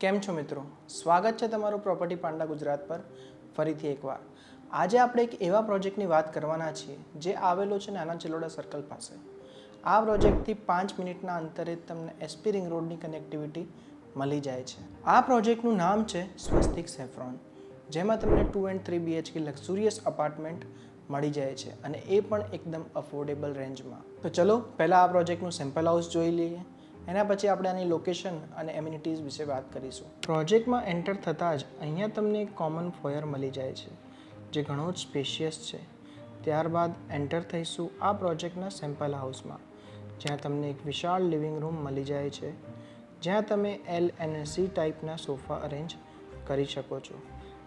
કેમ છો મિત્રો? સ્વાગત છે તમારું પ્રોપર્ટી પાંડા ગુજરાત પર ફરીથી એકવાર. આજે આપણે એક એવા પ્રોજેક્ટની વાત કરવાના છીએ જે આવેલો છે નાના ચિલોડા સર્કલ પાસે. આ પ્રોજેક્ટથી 5 મિનિટના અંતરે તમને એસપી રિંગ રોડની કનેક્ટિવિટી મળી જાય છે. આ પ્રોજેક્ટનું નામ છે સ્વસ્તિક સેફ્રોન, જેમાં તમને 2 and 3 BHK લક્ઝુરિયસ અપાર્ટમેન્ટ મળી જાય છે અને એ પણ એકદમ અફોર્ડેબલ રેન્જમાં. તો ચલો પહેલાં આ પ્રોજેક્ટનું સેમ્પલ હાઉસ જોઈ લઈએ. એના પછી આપણે આની લોકેશન અને એમ્યુનિટીઝ વિશે વાત કરીશું. પ્રોજેક્ટમાં એન્ટર થતાં જ અહીંયા તમને એક કોમન ફોયર મળી જાય છે જે ઘણો જ સ્પેશિયસ છે. ત્યારબાદ એન્ટર થઈશું આ પ્રોજેક્ટના સેમ્પલ હાઉસમાં, જ્યાં તમને એક વિશાળ લિવિંગ રૂમ મળી જાય છે, જ્યાં તમે L અને C ટાઈપના સોફા અરેન્જ કરી શકો છો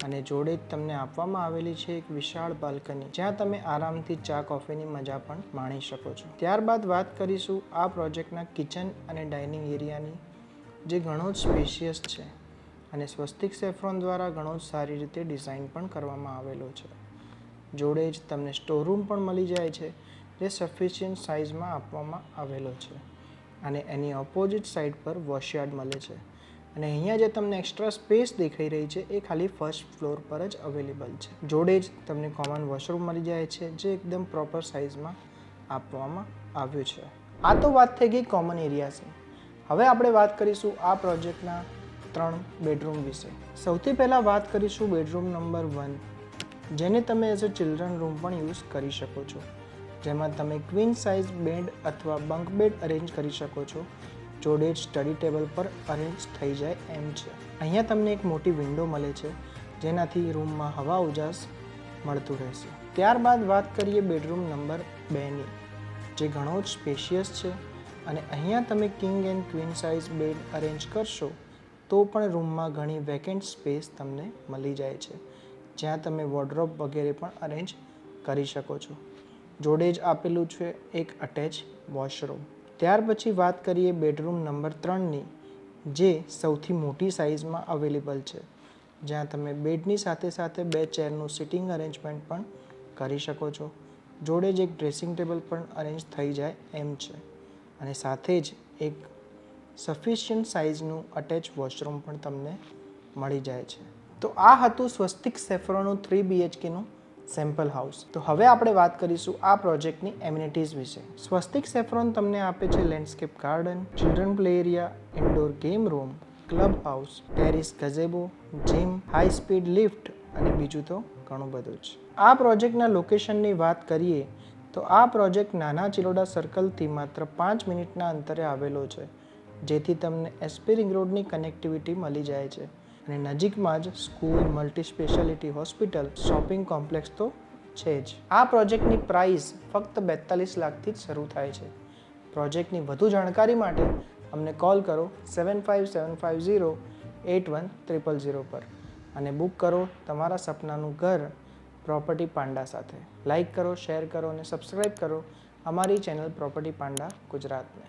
અને જોડે જ તમને આપવામાં આવેલી છે એક વિશાળ બાલ્કની, જ્યાં તમે આરામથી ચા કોફીની મજા પણ માણી શકો છો. ત્યારબાદ વાત કરીશું આ પ્રોજેક્ટના કિચન અને ડાઇનિંગ એરિયાની, જે ઘણો જ સ્પેશિયસ છે અને સ્વસ્તિક સેફ્રોન દ્વારા ઘણો જ સારી રીતે ડિઝાઇન પણ કરવામાં આવેલો છે. જોડે જ તમને સ્ટોરરૂમ પણ મળી જાય છે, જે સફિશિયન્ટ સાઇઝમાં આપવામાં આવેલો છે અને એની ઓપોઝિટ સાઇડ પર વોશયાર્ડ મળે છે. અને અહીંયા જે તમને એક્સ્ટ્રા સ્પેસ દેખાઈ રહી છે એ ખાલી ફર્સ્ટ ફ્લોર પર જ અવેલેબલ છે. જોડે જ તમને કોમન વોશરૂમ મળી જાય છે, જે એકદમ પ્રોપર સાઇઝમાં આપવામાં આવ્યું છે. આ તો વાત થઈ ગઈ કોમન એરિયાસની. હવે આપણે વાત કરીશું આ પ્રોજેક્ટના 3 બેડરૂમ વિશે. સૌથી પહેલાં વાત કરીશું બેડરૂમ નંબર 1, જેને તમે એઝ અ ચિલ્ડ્રન રૂમ પણ યુઝ કરી શકો છો, જેમાં તમે ક્વીન સાઇઝ બેડ અથવા બંક બેડ અરેન્જ કરી શકો છો. જોડે જ સ્ટડી ટેબલ પર અરેન્જ થઈ જાય એમ છે. અહીંયા તમને એક મોટી વિન્ડો મળે છે, જેનાથી રૂમમાં હવા ઉજાસ મળતું રહેશે. ત્યારબાદ વાત કરીએ બેડરૂમ નંબર 2ની, જે ઘણો જ સ્પેશિયસ છે અને અહીંયા તમે king and queen size bed arrange કરશો તો પણ રૂમમાં ઘણી વેકેન્ટ સ્પેસ તમને મળી જાય છે, જ્યાં તમે વોર્ડરોબ વગેરે પણ અરેન્જ કરી શકો છો. જોડે જ આપેલું છે એક અટેચ વોશરૂમ. ત્યાર પછી વાત કરીએ બેડરૂમ નંબર 3ની, જે સૌથી મોટી સાઇઝમાં અવેલેબલ છે, જ્યાં તમે બેડની સાથે સાથે 2 ચેરનું સિટિંગ અરેન્જમેન્ટ પણ કરી શકો છો. જોડે જ એક ડ્રેસિંગ ટેબલ પણ અરેન્જ થઈ જાય એમ છે અને સાથે જ એક સફિશિયન્ટ સાઇઝનું અટેચ વોશરૂમ પણ તમને મળી જાય છે. તો આ હતું સ્વસ્તિક સેફ્રોનનું 3 BHKનું સેમ્પલ હાઉસ. તો હવે આપણે વાત કરીશું આ પ્રોજેક્ટની એમ્યુનિટીઝ વિશે. સ્વસ્તિક સેફ્રોન તમને આપે છે landscape garden, children play area, indoor game room, club house, terrace ગઝેબો, gym, high speed lift અને બીજું તો ઘણું બધું જ. આ પ્રોજેક્ટના લોકેશનની વાત કરીએ તો આ પ્રોજેક્ટ નાના ચિલોડા સર્કલથી માત્ર 5 મિનિટના અંતરે આવેલો છે, જેથી તમને એસપી રિંગ રોડની કનેક્ટિવિટી મળી જાય છે અને નજીકમાં જ school, multi speciality hospital, shopping complex તો છે જ. આ પ્રોજેક્ટની પ્રાઇસ ફક્ત 42 લાખથી જ શરૂ થાય છે. પ્રોજેક્ટની વધુ જાણકારી માટે અમને કોલ કરો 7575081000 પર અને બુક કરો તમારા સપનાનું ઘર પ્રોપર્ટી પાંડા સાથે. લાઇક કરો, શેર કરો અને સબસ્ક્રાઈબ કરો અમારી ચેનલ પ્રોપર્ટી પાંડા ગુજરાતને.